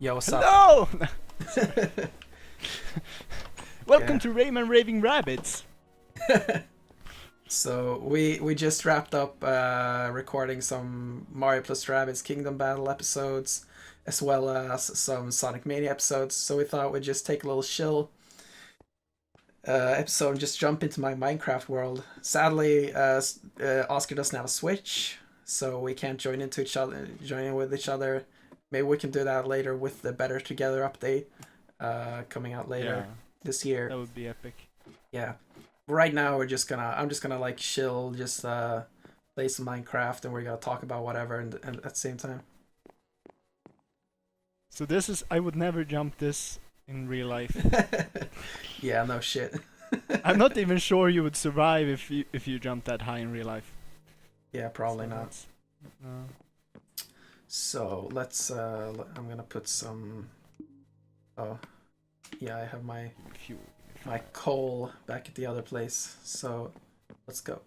Yo, what's up? Hello! Welcome Yeah. to Rayman Raving Rabbits. So we just wrapped up recording some Mario plus Rabbids Kingdom Battle episodes, as well as some Sonic Mania episodes. So we thought we'd just take a little chill episode and just jump into my Minecraft world. Sadly, Oscar doesn't have a Switch, so we can't join in with each other. Maybe we can do that later with the Better Together update coming out later Yeah, this year. that would be epic. Yeah. Right now I'm just gonna like chill, just play some Minecraft, and we're gonna talk about whatever, and at the same time. So this is, I would never jump this in real life. Yeah, no shit. I'm not even sure you would survive if you jump that high in real life. Yeah, probably So not. that's- No. So let's I'm gonna put some. Oh, yeah, I have my Fuel. coal back at the other place. So let's go.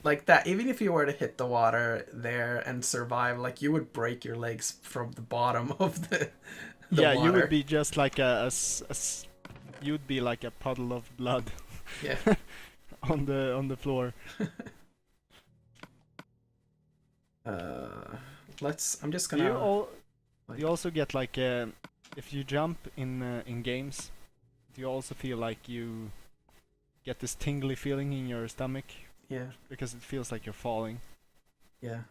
Like that, even if you were to hit the water there and survive, like you would break your legs from the bottom of the Yeah, water. you would be just like you'd be like a puddle of blood Yeah. on the floor. I'm just Do gonna. you also get like if you jump in games, do you also feel like you get this tingly feeling in your stomach Yeah, because it feels like you're falling? yeah.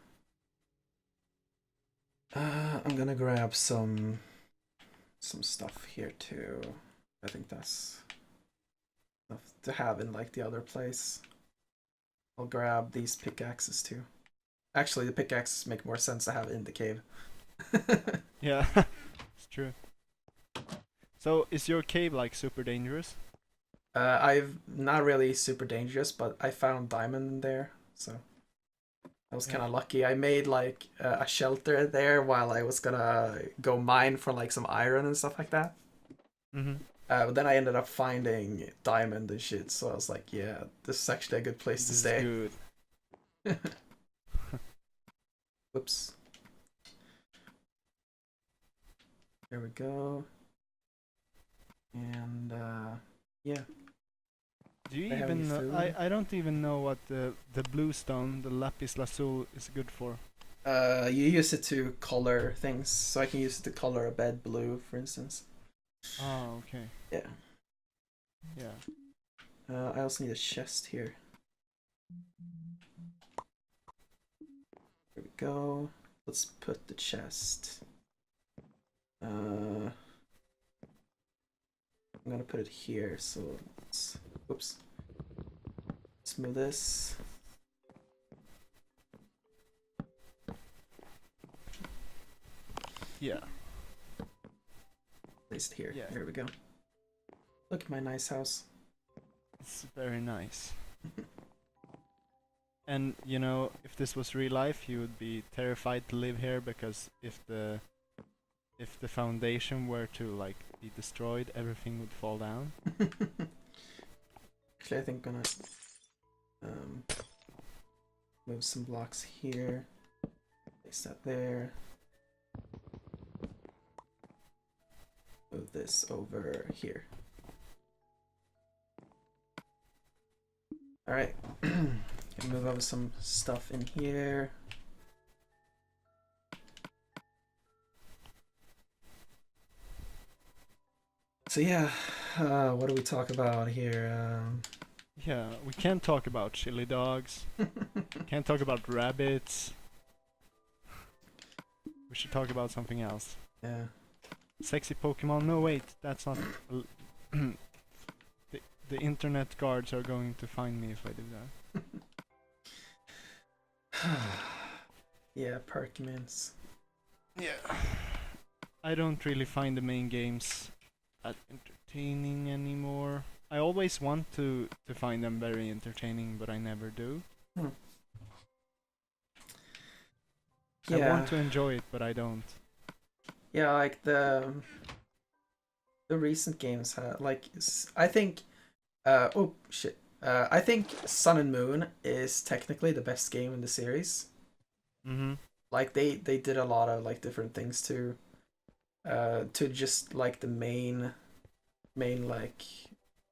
I'm gonna grab some stuff here too. I think that's enough to have in like the other place. I'll grab these pickaxes too. Actually, the pickaxes make more sense to have in the cave. Yeah, it's true. So is your cave like super dangerous? I've not really super dangerous, but I found diamond in there, so I was kind of lucky. I made like a shelter there while I was gonna go mine for like some iron and stuff like that. Mm-hmm. But then I ended up finding diamond and shit, so I was like, yeah, this is actually a good place to This is stay. good. Whoops. There we go. And yeah. Do you They have even any know? food? I don't even know what the blue stone, the lapis lazuli, is good for. You use it to color things, so I can use it to color a bed blue, for instance. Oh, okay. Yeah. Yeah. I also need a chest here. There we go. Let's put the chest. I'm gonna put it here, so let's. Whoops. Let's move this. Yeah. Place it here. Yeah. Here we go. Look at my nice house. It's very nice. And you know, if this was real life, you would be terrified to live here because if the foundation were to like be destroyed, everything would fall down. Actually, I think I'm gonna move some blocks here. Place that there. Move this over here. Alright. Gonna move over some stuff in here. So yeah, what do we talk about here? Yeah, we can't talk about chili dogs. Can't talk about rabbits. We should talk about something else. Yeah. Sexy Pokemon. No, wait, that's not. The internet guards are going to find me if I do that. Yeah, Perkins. Yeah. I don't really find the main games that entertaining anymore. I always want to find them very entertaining, but I never do. I Yeah. want to enjoy it, but I don't. Yeah, like the recent games have like I think oh shit. I think Sun and Moon is technically the best game in the series. Mhm. Like they did a lot of like different things to just like the main like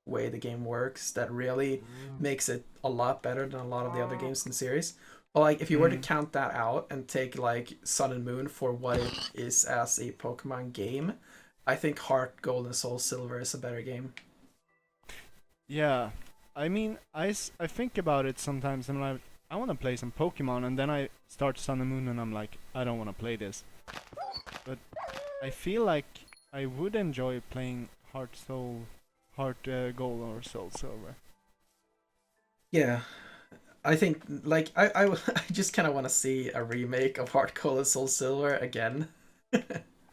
way the game works that really makes it a lot better than a lot of the other games in the series. But like if you were to Mm. count that out and take like Sun and Moon for what it is as a Pokemon game, I think Heart Gold and Soul Silver is a better game. Yeah. I mean, I think about it sometimes and I'm like, I want to play some Pokemon, and then I start Sun and Moon and I'm like, I don't want to play this. But I feel like I would enjoy playing Heart Gold or Soul Silver. Yeah, I think like I just kind of want to see a remake of Heart Gold and Soul Silver again.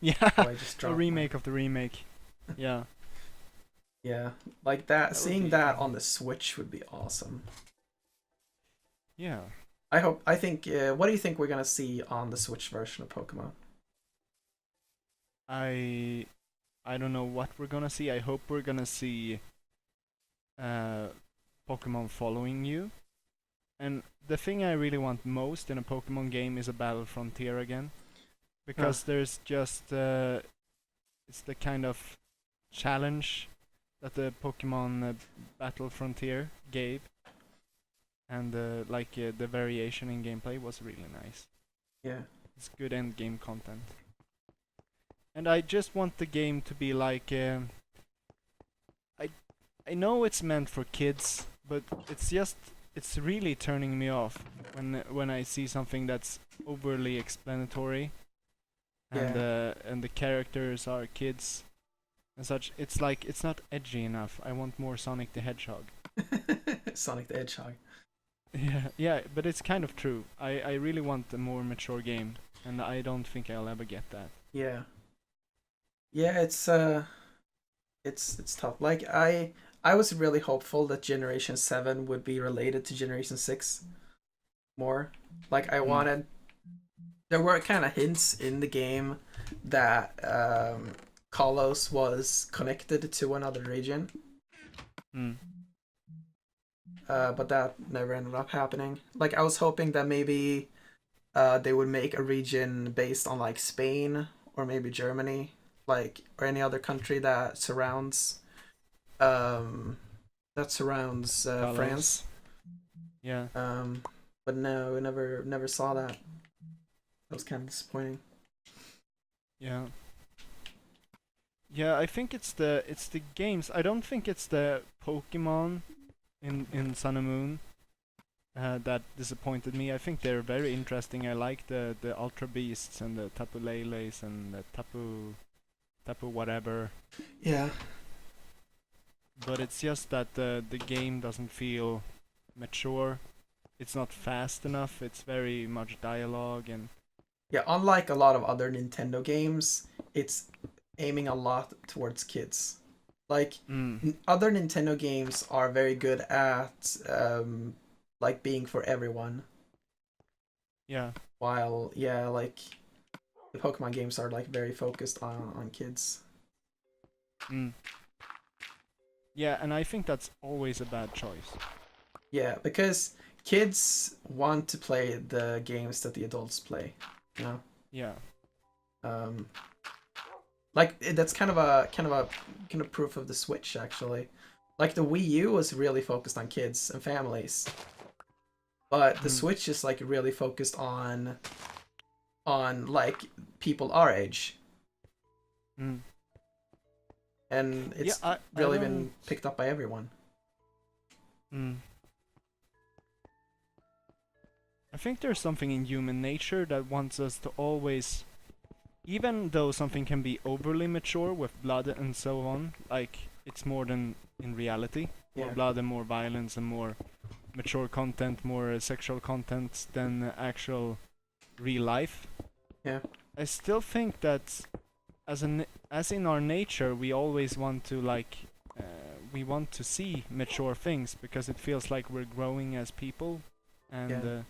Yeah, So I just a dropped my remake of the remake. Yeah, yeah, like that. that would Seeing be that on the Switch would be awesome. yeah. I hope. I think. What do you think we're gonna see on the Switch version of Pokemon? I I don't know what we're gonna see. I hope we're gonna see uh Pokemon following you. And the thing I really want most in a Pokemon game is a Battle Frontier again, Huh. because there's just it's the kind of challenge that the Pokemon Battle Frontier gave, and the variation in gameplay was really nice. Yeah. It's good end game content, and I just want the game to be like I I know it's meant for kids, but it's really turning me off when I see something that's overly explanatory, Yeah. and the characters are kids and such. It's like it's not edgy enough. I want more Sonic the Hedgehog. Sonic the Hedgehog. Yeah, yeah, but it's kind of true. I really want a more mature game, and I don't think I'll ever get that. Yeah. Yeah. It's tough. Like I was really hopeful that Generation 7 would be related to Generation 6 more. Like I Mm. wanted. There were kind of hints in the game that Kalos was connected to another region, Mm. but that never ended up happening. Like I was hoping that maybe they would make a region based on like Spain or maybe Germany, like or any other country um, that surrounds Kalos. France. Yeah. Um, but no, we never saw that. That was kind of disappointing. Yeah. Yeah, I think it's the games. I don't think it's the Pokemon in Sun and Moon that disappointed me. I think they're very interesting. I like the Ultra Beasts and the Tapu Leles and the Tapu whatever. Yeah, But it's just that the game doesn't feel mature. It's not fast enough. It's very much dialogue and yeah. Unlike a lot of other Nintendo games, it's aiming a lot towards kids. Like mm, other Nintendo games are very good at like being for everyone, yeah. while yeah, like the Pokemon games are like very focused on kids. Mm. Yeah, and I think that's always a bad choice. Yeah, because kids want to play the games that the adults play. You know, Yeah. um, like that's kind of proof of the Switch actually. Like the Wii U was really focused on kids and families, but the Mm. Switch is like really focused on like people our age, Mm. and Yeah, it's I really don't. been picked up by everyone. Mm. I think there's something in human nature that wants us to always, even though something can be overly mature with blood and so on, like it's more than in reality, more Yeah, blood and more violence and more mature content, more sexual content than actual real life. yeah, I still think that as in our nature, we always want to we want to see mature things because it feels like we're growing as people, and yeah.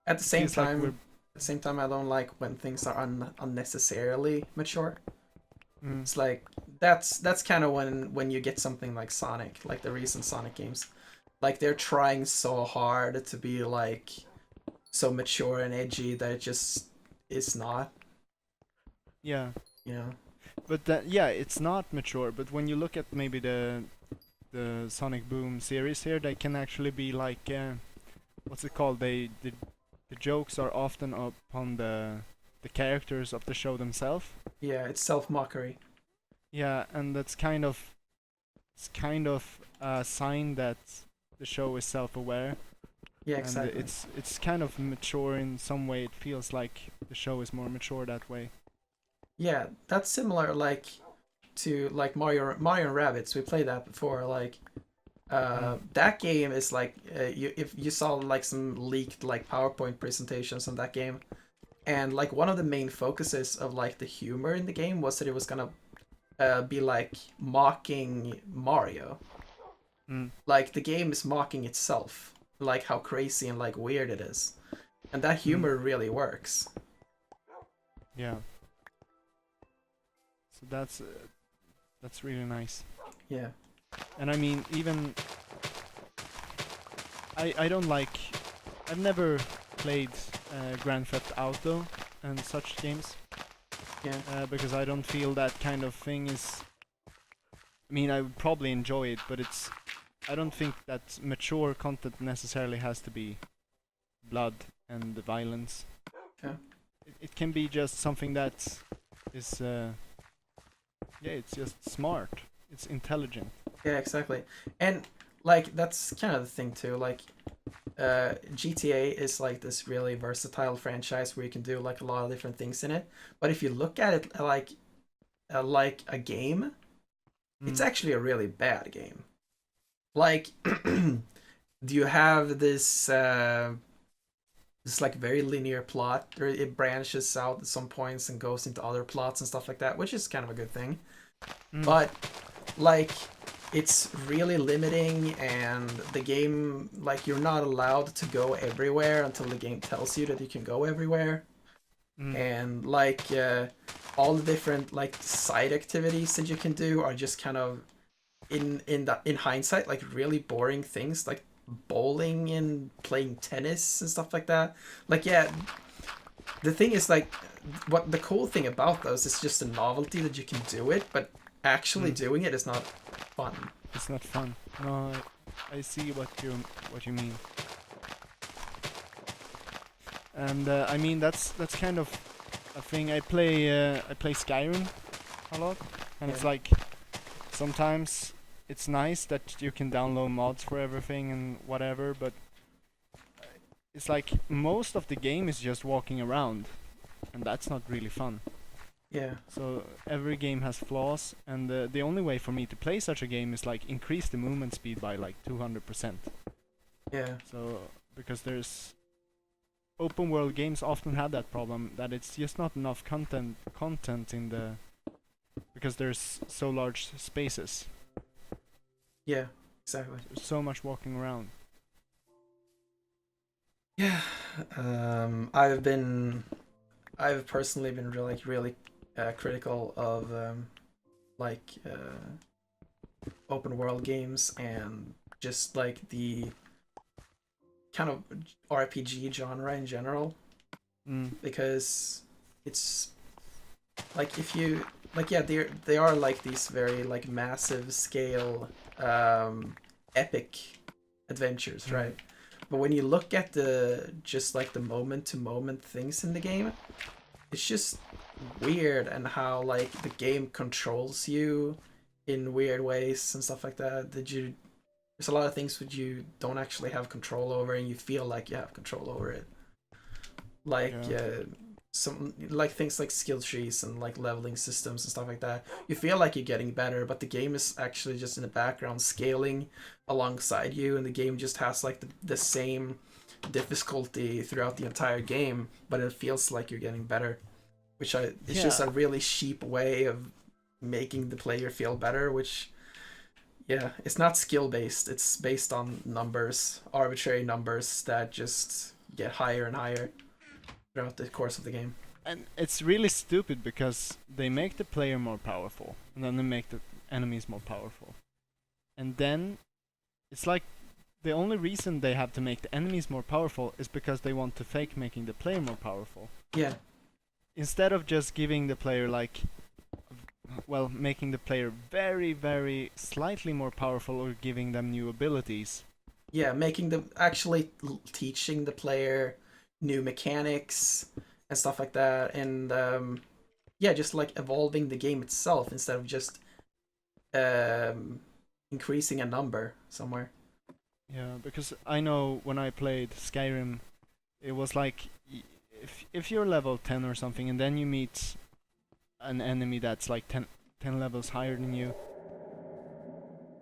At the it same feels like time, we're. I don't like when things are unnecessarily mature. Mm, It's like that's kind of when you get something like Sonic, like the recent Sonic games. Like they're trying so hard to be like so mature and edgy that it just is not. Yeah, You know. but yeah, it's not mature. But when you look at maybe the Sonic Boom series here, they can actually be like what's it called? The jokes are often upon the characters of the show themselves. Yeah, it's self mockery. Yeah, and that's kind of it's kind of a sign that the show is self-aware, Yeah, and exactly. it's kind of mature in some way. It feels like the show is more mature that way. Yeah, that's similar like to like Mario and Rabbids. We played that before. Like Mm. that game is like if you saw like some leaked like PowerPoint presentations on that game, and like one of the main focuses of like the humor in the game was that it was gonna be like mocking Mario. Mm. Like the game is mocking itself, like how crazy and like weird it is, and that Mm. humor really works. Yeah. So that's really nice. Yeah. And I mean, even I don't like. I've never played Grand Theft Auto and such games Yeah. because I don't feel that kind of thing is. I mean, I would probably enjoy it, but it's. I don't think that mature content necessarily has to be blood and violence. Yeah. It can be just something that is. Yeah, it's just smart. It's intelligent. Yeah, exactly. And like that's kind of the thing too. Like GTA is like this really versatile franchise where you can do like a lot of different things in it. But if you look at it like a game, it's Mm. actually a really bad game. Like do you have this like very linear plot or it branches out at some points and goes into other plots and stuff like that, which is kind of a good thing. Mm. But like it's really limiting and the game like you're not allowed to go everywhere until the game tells you that you can go everywhere, Mm. and like all the different like side activities that you can do are just kind of in hindsight like really boring things like bowling and playing tennis and stuff like that. Like yeah, the thing is like what the cool thing about those is just the novelty that you can do it, but actually Mm. doing it is not fun. It's not fun. No, I see what you mean. And I mean that's kind of a thing. I play Skyrim a lot, and it's Yeah. like sometimes it's nice that you can download mods for everything and whatever, but it's like most of the game is just walking around, and that's not really fun. Yeah. So every game has flaws, and the only way for me to play such a game is like increase the movement speed by like 200%. Yeah. So because there's open world games often have that problem that it's just not enough content in the because there's so large spaces. Yeah. Exactly. There's so much walking around. Yeah. I've personally been really critical of like open world games and just like the kind of RPG genre in general, Mm. because it's like if you like yeah they are like these very like massive scale epic adventures, Mm. right? But when you look at the just like the moment to moment things in the game, it's just weird, and how like the game controls you in weird ways and stuff like that. There's a lot of things that you don't actually have control over and you feel like you have control over it, like Yeah. some like things like skill trees and like leveling systems and stuff like that. You feel like you're getting better, but the game is actually just in the background scaling alongside you, and the game just has like the same difficulty throughout the entire game, but it feels like you're getting better, which it's just Yeah. a really cheap way of making the player feel better, which yeah, it's not skill based. It's based on numbers, arbitrary numbers that just get higher and higher throughout the course of the game. And it's really stupid because they make the player more powerful, and then they make the enemies more powerful. And then it's like the only reason they have to make the enemies more powerful is because they want to fake making the player more powerful. Yeah. Instead of just giving the player like, well, making the player very, very slightly more powerful or giving them new abilities. Yeah, making them actually teaching the player new mechanics and stuff like that, and yeah, just like evolving the game itself instead of just um, increasing a number somewhere. Yeah, because I know when I played Skyrim, it was like if you're level 10 or something and then you meet an enemy that's like 10 levels higher than you,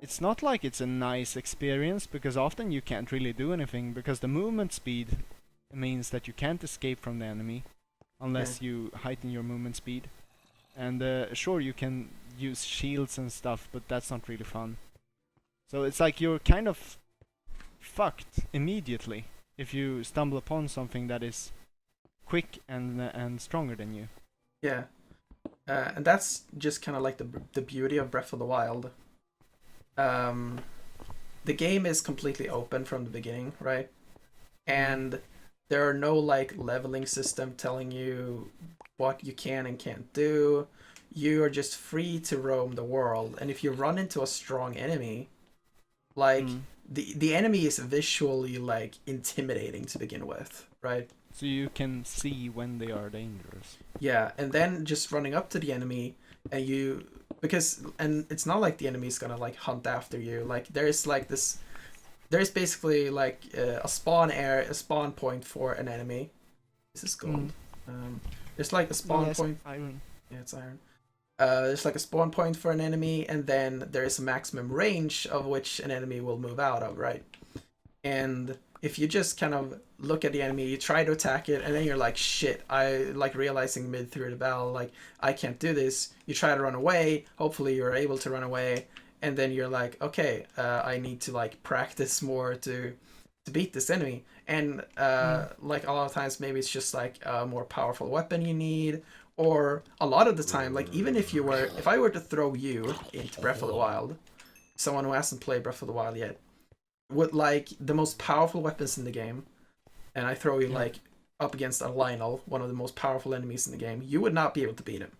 it's not like it's a nice experience because often you can't really do anything because the movement speed means that you can't escape from the enemy unless you heighten your movement speed. And sure, you can use shields and stuff, but that's not really fun. So it's like you're kind of fucked immediately if you stumble upon something that is quick and stronger than you. Yeah, and that's just kind of like the beauty of Breath of the Wild. Um, the game is completely open from the beginning, right? And there are no like leveling system telling you what you can and can't do. You are just free to roam the world, and if you run into a strong enemy, like the enemy is visually like intimidating to begin with, right? So you can see when they are dangerous. Yeah, and then just running up to the enemy and you because and it's not like the enemy's gonna like hunt after you. Like there's basically like a spawn point for an enemy. This is gold. There's like a spawn point. Iron. Yeah, it's iron. There's like a spawn point for an enemy, and then there is a maximum range of which an enemy will move out of, right? And if you just kind of look at the enemy, you try to attack it, and then you're like, shit, I like realizing mid through the battle, like, I can't do this. You try to run away, hopefully you're able to run away, and then you're like, okay, I need to like practice more to beat this enemy. And like a lot of times, maybe it's just like a more powerful weapon you need, or a lot of the time, like even if I were to throw you into Breath of the Wild, someone who hasn't played Breath of the Wild yet, with like the most powerful weapons in the game, and I throw you like up against a Lionel, one of the most powerful enemies in the game, you would not be able to beat him,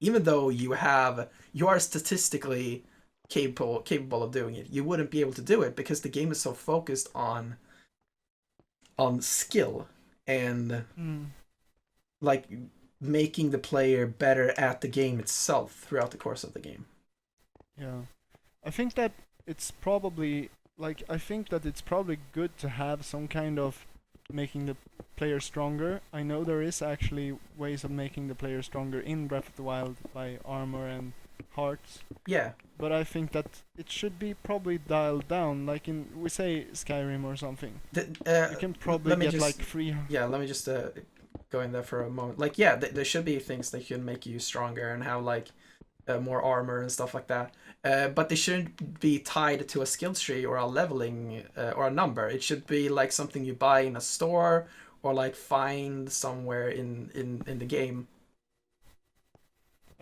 even though you are statistically capable of doing it. You wouldn't be able to do it because the game is so focused on skill and like making the player better at the game itself throughout the course of the game. Yeah, I think that it's probably good to have some kind of making the player stronger. I know there is actually ways of making the player stronger in Breath of the Wild by armor and hearts. Yeah. But I think that it should be probably dialed down, like in, we say, Skyrim or something. You can probably get like free... Yeah, let me just go in there for a moment. Like, yeah, there should be things that can make you stronger and have like more armor and stuff like that. But they shouldn't be tied to a skill tree or a leveling or a number. It should be like something you buy in a store or like find somewhere in the game.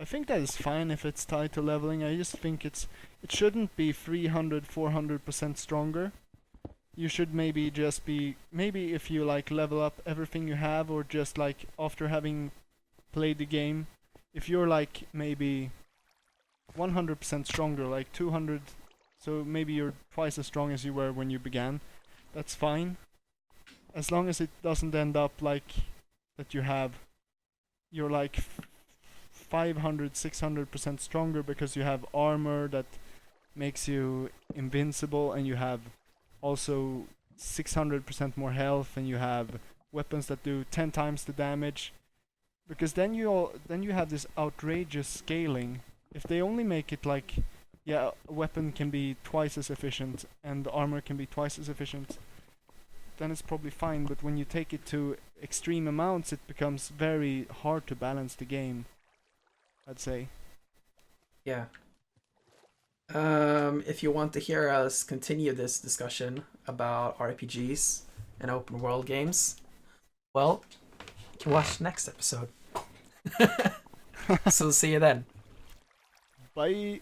I think that is fine if it's tied to leveling. I just think it shouldn't be 300-400% stronger. You should maybe just be, maybe if you like level up everything you have, or just like after having played the game, if you're like maybe 100% stronger, like 200, so maybe you're twice as strong as you were when you began, that's fine. As long as it doesn't end up like that you're like 500-600% stronger because you have armor that makes you invincible, and you have also 600% more health, and you have weapons that do 10 times the damage, because then you have this outrageous scaling. If they only make it like, yeah, a weapon can be twice as efficient and armor can be twice as efficient, then it's probably fine. But when you take it to extreme amounts, it becomes very hard to balance the game, I'd say. Yeah. If you want to hear us continue this discussion about RPGs and open world games, well, you can watch the next episode. So see you then. Bye.